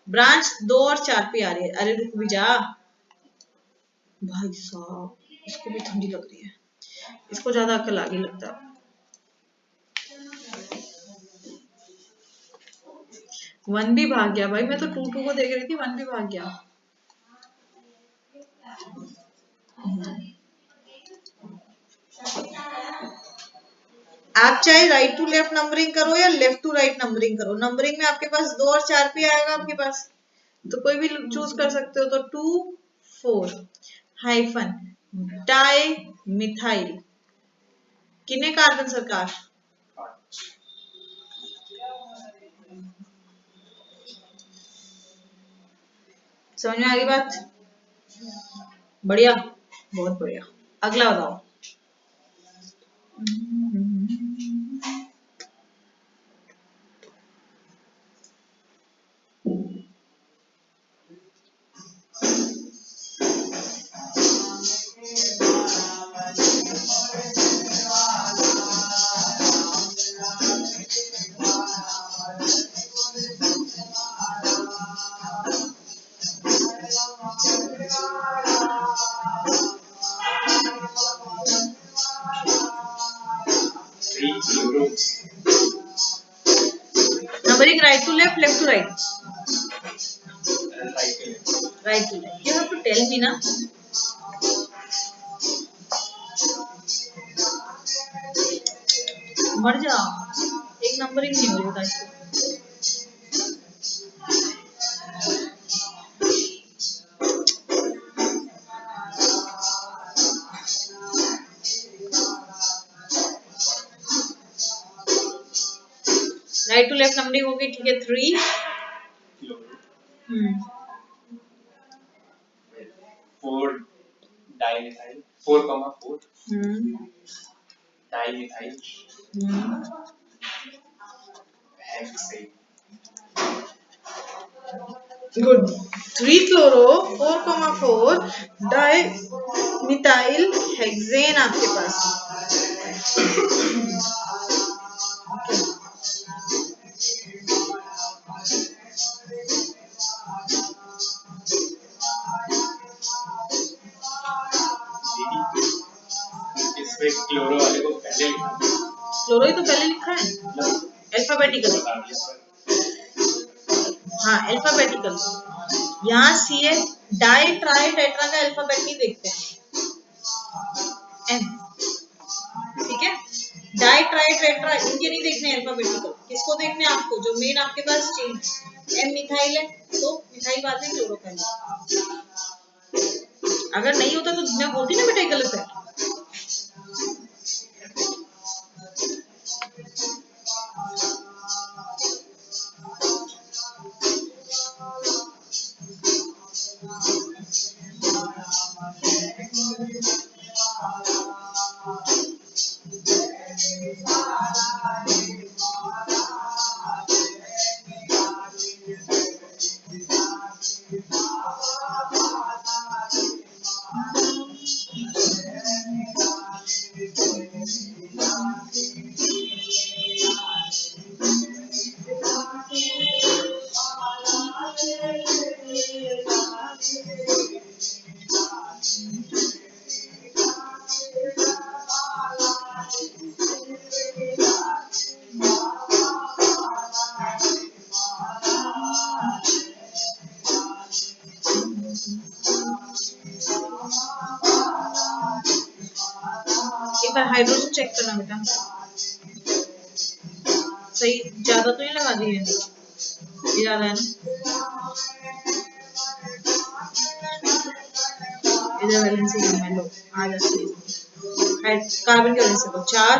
ब्रांच 2 और 4 पे आ रही है। अरे रुक भी जा भाई साहब इसको भी ठंडी लग रही है। इसको ज्यादा अकल आगे लगता है। 1 भी भाग गया भाई। मैं तो 2 को देख रही थी 1 भी भाग गया। आप चाहे राइट टू लेफ्ट नंबरिंग करो या लेफ्ट टू राइट नंबरिंग करो। नंबरिंग में आपके पास 2 और 4 पे आएगा आपके पास तो कोई भी चूज कर सकते हो। तो 2 4 हाइफन डाई मिथाइल कितने कार्बन सरकार? समझ में आ गई बात? बढ़िया, बहुत बढ़िया। अगला बताओ। Numbering right to left, left to right. Right to left. You have to tell me ना. मर जा. एक नंबरिंग नहीं हो रही बता इसको. राइट टू लेफ्ट नंबरिंग हो गई, ठीक है. 3 4 dimethyl 4,4 dimethyl hexane. Good. 3 chloro 4,4 dimethyl hexane आपके पास. इसमें क्लोरो वाले को पहले लिखा. क्लोरो ही तो पहले लिखा है अल्फाबेटिकल. हाँ अल्फाबेटिकल. यहाँ सी है. डाई ट्राई टेट्रा का अल्फाबेट नहीं देखते हैं. एन. ठीक है. डाई ट्राई टेट्रा इनके नहीं देखने अल्फाबेटिकल. किसको देखने आपको? जो मेन आपके पास चेन एन मिथाइल है तो मिथाइल बाद में क्लोरो पहले. अगर नहीं होता तो मैं बोलती ना बेटा गलत है. एक बार हाइड्रोजन चेक करना बेटा. सही ज्यादा तो नहीं लगा दी है. ये ज्यादा है ना. इधर वैलेंसी में लो आ जाती है. कार्बन की वैलेंसी को 4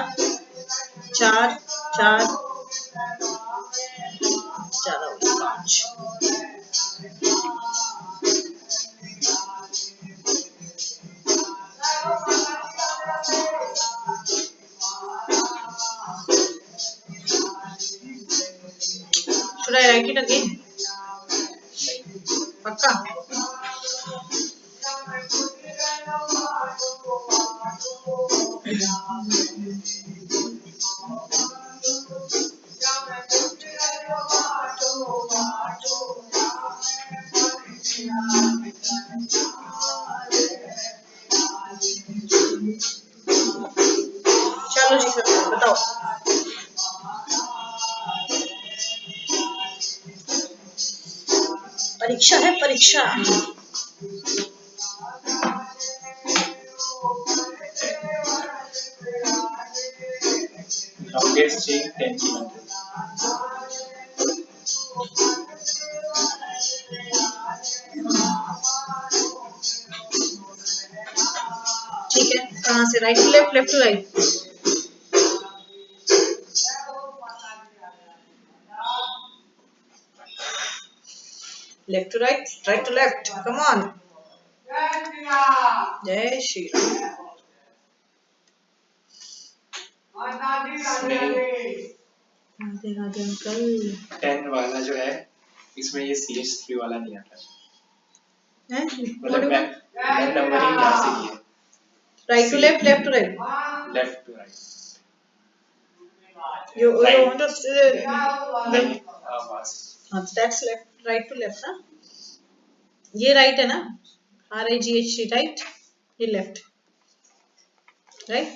4 4 ज्यादा हो गया 5. Should I write it again? पक्का? चलो जी सर बताओ. परीक्षा है परीक्षा. longest chain 10 km. कहाँ से, right to left, left to right? Left to right, right to left, come on. जय श्री राम। राधे राधे अंकल। 10 वाला जो है इसमें ये CH3 वाला नहीं आता है, मतलब मैं नंबरिंग यहाँ से की है, right to left, left to right, left to right. you want to नहीं, बस that's left, right to left ना, ये राइट है ना, RIGHT राइट, ये लेफ्ट, राइट।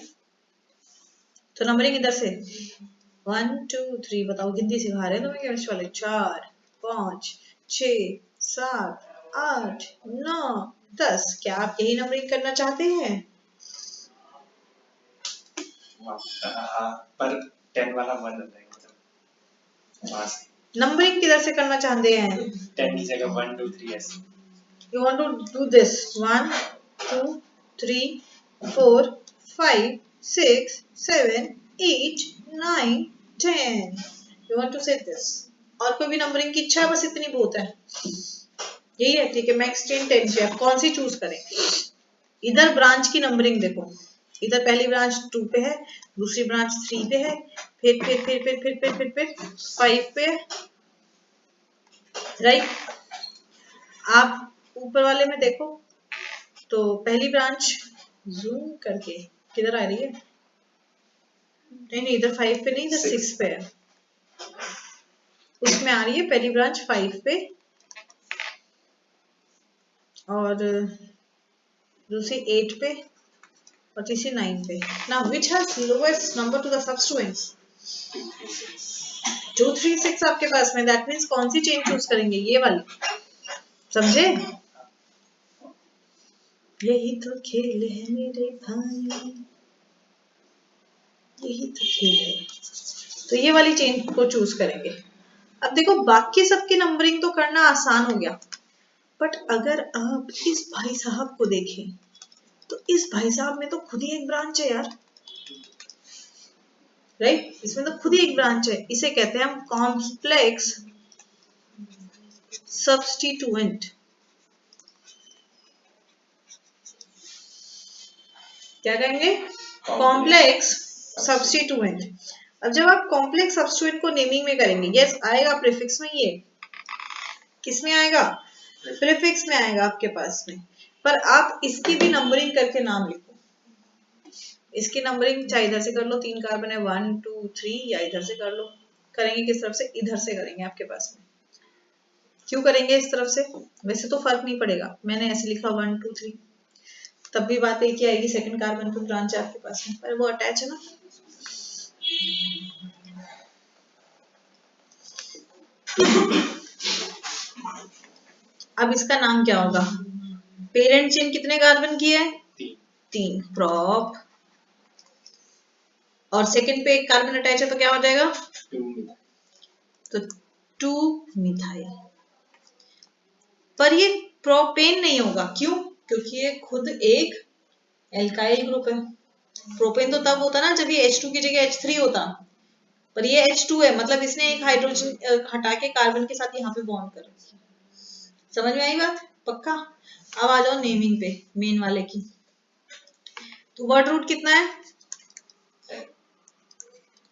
तो नंबरिंग इधर से 1 2 3, बताओ गिनती सिखा रहे हैं तुम्हें केमिस्ट्री वाले, 4 5 6 7 8 9 10। क्या आप यही नंबरिंग करना चाहते हैं? पर 10 वाला 1 हो जाएगा, बस नंबरिंग किधर से करना चाहते हैं? 10 की जगह 1 2 3 ऐसे। You want to do this 1 2 3 4 5 6 7 8 9 10। You want to say this? और कोई भी नंबरिंग की इच्छा है? बस इतनी बहुत है, यही है, ठीक है। मैक्स 10 10 से आप कौन सी चूज करें? इधर ब्रांच की नंबरिंग देखो, इधर पहली ब्रांच 2 पे है, दूसरी ब्रांच 3 पे है, फिर 5 पे है, राइट। आप ऊपर वाले में देखो तो पहली ब्रांच जूम करके किधर आ रही है? नहीं, इधर 5 पे नहीं, इधर 6 पे है, उसमें आ रही है पहली ब्रांच 5 पे और दूसरी 8 पे और तीसरी 9 पे। Now which has lowest number to the substituents? 2 3 6 आपके पास में, दैट मींस कौन सी चेन चूज करेंगे? ये वाली, समझे? यही तो खेल है मेरे भाई, यही तो खेल है, तो ये वाली चेन को चूज करेंगे। अब देखो बाकी सबकी नंबरिंग तो करना आसान हो गया, बट अगर आप इस भाई साहब को देखें तो इस भाई साहब में तो खुद ही एक ब्रांच है यार, राइट। इसमें तो खुद ही एक ब्रांच है, इसे कहते हैं हम कॉम्प्लेक्स सब्स्टिट्यूएंट। क्या कहेंगे? Complex substituent. अब जब आप कॉम्प्लेक्स सब्स्टिट्यूएंट को नेमिंग में करेंगे, यस आएगा प्रीफिक्स में, ये किस में आएगा? प्रीफिक्स में आएगा आपके पास में, पर आप इसकी भी नंबरिंग करके नाम लिखो। इसकी नंबरिंग चाहे इधर से कर लो, 3 कार्बन है 1 2 3, या इधर से कर लो। करेंगे किस तरफ से? इधर से करेंगे आपके पास में। क्यों करेंगे इस तरफ से? वैसे तो फर्क नहीं पड़ेगा, मैंने ऐसे लिखा 1 2 3, तब भी बात एक ही आएगी, सेकंड कार्बन पे ब्रांच है आपके पास में, पर वो अटैच है ना। अब इसका नाम क्या होगा? पेरेंट चेन कितने कार्बन की है? 3 प्रॉप, और सेकंड पे एक कार्बन अटैच है तो क्या हो जाएगा? 2। तो 2 मिथाइल। पर ये प्रोपेन नहीं होगा, क्यों? क्योंकि ये खुद एक एल्काइल ग्रुप है। प्रोपेन तो तब होता ना जब ये H2 की जगह H3 होता, पर ये H2 है, मतलब इसने एक हाइड्रोजन हटा के कार्बन के साथ यहाँ पे बॉन्ड कर रखी है। समझ में आई बात? पक्का? अब आ जाओ नेमिंग पे, मेन वाले की। तो वर्ड रूट कितना है?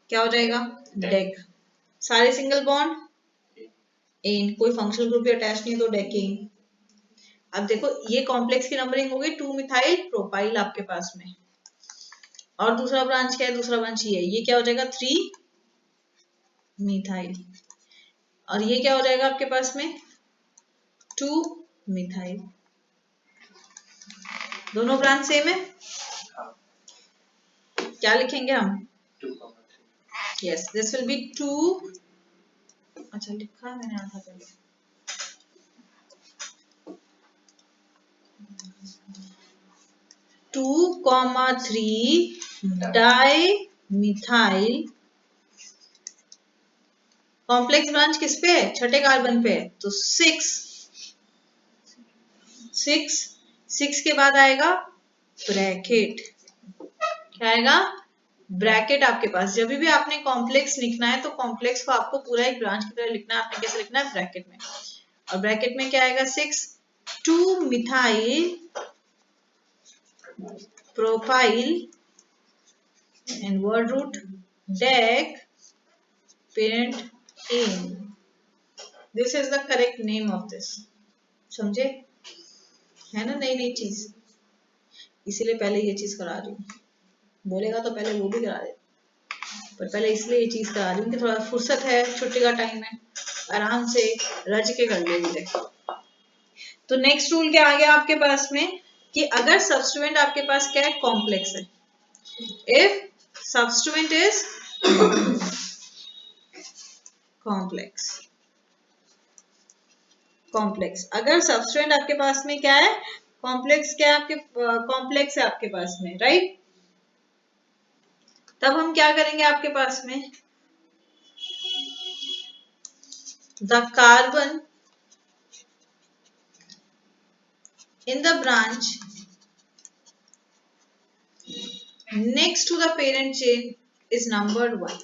क्या हो जाएगा? डेक। सारे सिंगल बॉन्ड एन, कोई फंक्शनल ग्रुप भी अटैच नहीं है तो डेकेन। अब देखो ये कॉम्प्लेक्स की नंबरिंग हो गई 2 मिथाइल प्रोपाइल आपके पास में, और दूसरा ब्रांच क्या है? दूसरा ब्रांच ये क्या हो जाएगा? 3 मिथाइल, और ये क्या हो जाएगा आपके पास में? 2 मिथाइल। दोनों ब्रांच सेम है, क्या लिखेंगे हम? 2,3। Yes, this will B 2। अच्छा लिखा है मैंने आधा पहले। Two comma 3 di methyl. Complex branch किस पे है? छठे कार्बन पे है, तो 6 के बाद आएगा ब्रैकेट, क्या आएगा? ब्रैकेट आपके पास। जब भी आपने कॉम्प्लेक्स लिखना है तो कॉम्प्लेक्स को आपको पूरा एक ब्रांच की तरह लिखना है। आपने कैसे लिखना है? ब्रैकेट में। और ब्रैकेट में क्या आएगा? 6 2-methyl propyl and word root deck parent aim. This is the correct name of this. समझे? है ना नई नई चीज, इसीलिए पहले ये चीज करा रही हूँ। बोलेगा तो पहले वो भी करा दे, पर पहले इसलिए ये चीज करा रही हूँ कि थोड़ा फुर्सत है, छुट्टी का टाइम है, आराम से रज के कर लेंगे। तो नेक्स्ट रूल क्या आ गया आपके पास में कि अगर सब्स्टिट्यूएंट आपके पास क्या है? कॉम्प्लेक्स है। If substituent is complex, complex अगर सब्स्टिट्यूएंट आपके पास में क्या है? कॉम्प्लेक्स। क्या है आपके? कॉम्प्लेक्स है आपके पास में, राइट? तब हम क्या करेंगे आपके पास में? The carbon in the branch next to the parent chain is numbered 1.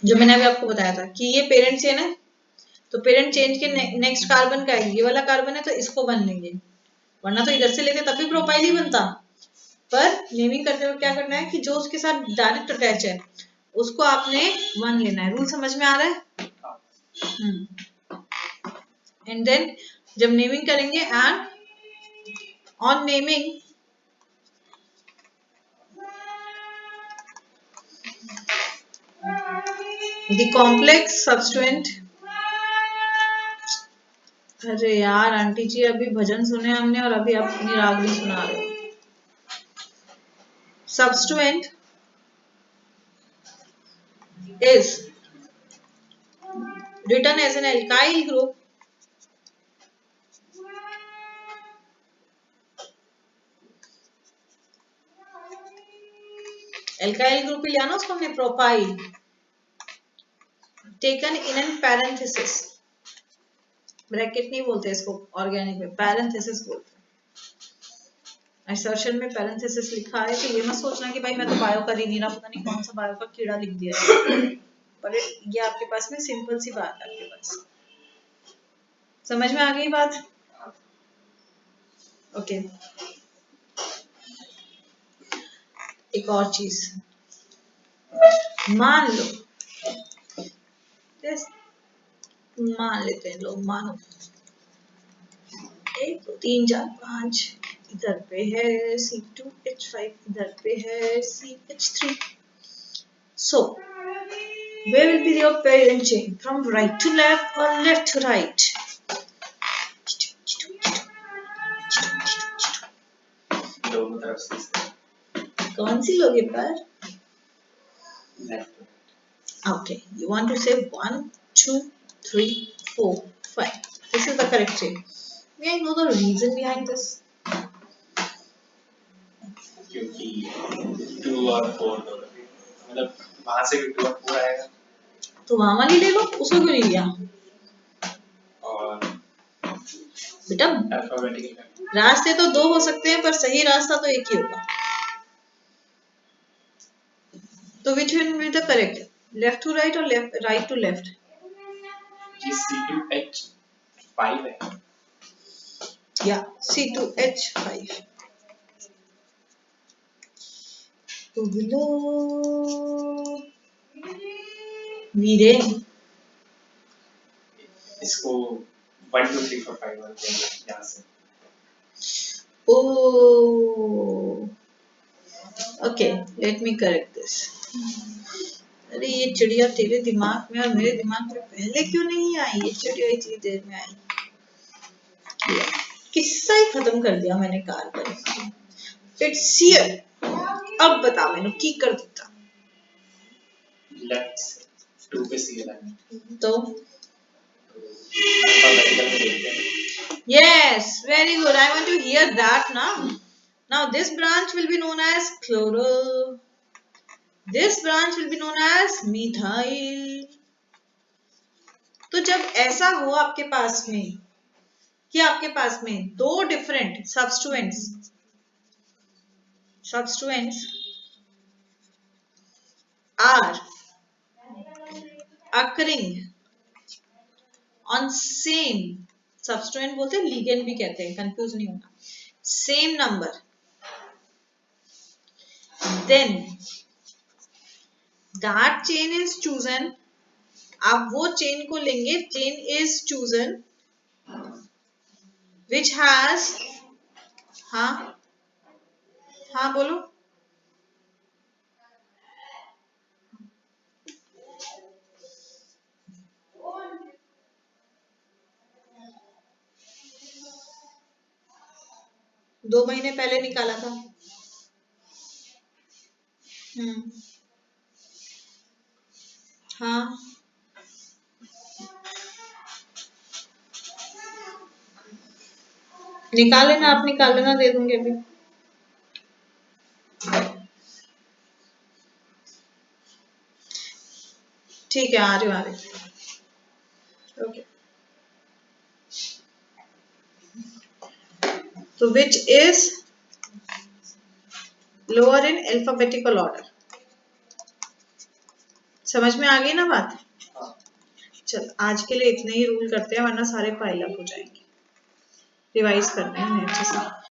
जो मैंने अभी आपको बताया था कि ये पेरेंट चेन है, तो पेरेंट चेन के नेक्स्ट कार्बन का है, ये वाला कार्बन है, तो इसको बन लेंगे, वरना तो इधर से लेते तब भी प्रोपाइल ही बनता। पर नेमिंग करते हुए क्या करना है कि जो उसके साथ डायरेक्ट अटैच है उसको आपने 1 लेना है। रूल समझ में आ रहा है? एंड देन जब नेमिंग करेंगे, and on naming the complex substituent. अरे यार आंटी जी, अभी भजन सुने हमने और अभी आप अपनी रागनी सुना रहे हो। Substituent is written as an alkyl group लिया ना उसको हमने, propyl, taken in an parenthesis. Bracket नहीं बोलते इसको ऑर्गेनिक में, पैरेंथेसिस बोलते हैं। असर्शन में पैरेंथेसिस लिखा है, तो ये मत सोचना कि भाई मैं तो बायो कर ही नहीं रहा, पता नहीं कौन सा बायो का कीड़ा लिख दिया है। पर ये आपके पास में सिंपल सी बात है, आपके पास समझ में आ गई बात? ओके। एक और चीज मान लो, मान लेते हैं लोग, मानो 1 2 3 4 5 इधर पे है C2H5, इधर पे है CH3। So where will be your parent chain? From right to left or left to right? दोनों तरफ से। कौन सी लोगे पर? Left. Okay, you want to say 1 2 3 4 5. This is the correct chain. May I know the reason behind this? क्योंकि 2 और 4 दोनों, मतलब वहां से भी 2 और 4 आएगा, तो वहां वाली ले लो, उसको क्यों नहीं लिया? और बेटा अल्फाबेटिकल रास्ते तो 2 हो सकते हैं, पर सही रास्ता तो एक ही होगा। तो which one will be the correct? Left to right or left right to left? C2H5 है। Yeah, C2H5. उगलो वीरे, इसको 1 2 3 4 5 और यहाँ से। Oh, okay, let me correct this. अरे ये चिड़िया तेरे दिमाग में और मेरे दिमाग में पहले क्यों नहीं आई? ये चिड़िया इतनी देर में आई, किस्सा ही खत्म कर दिया मैंने कार्बन। It's here. अब बता मैंने की कर दिता। लेफ्ट से 2 पे सी लाइन, तो अल्फाबेटिकल में देखते हैं। yes, very good. I want to hear that now. Now this branch will be known as chloro. This branch will be known as methyl. तो जब ऐसा हो आपके पास में कि आपके पास में दो different substituents are occurring on same substituent बोलते हैं, लिगेंड भी कहते हैं, कंफ्यूज नहीं होना, same number, then that chain is chosen। आप वो चेन को लेंगे, chain is chosen which has, हाँ हाँ बोलो, दो महीने पहले निकाला था। हाँ निकाल लेना, आप निकाल लेना, दे दूंगी अभी। ठीक है, आ रही ओके। तो which is lower in alphabetical order. समझ में आ गई ना बात? चल आज के लिए इतना ही रूल करते हैं, वरना सारे पाइल अप हो जाएंगे। रिवाइज करना है अच्छे से।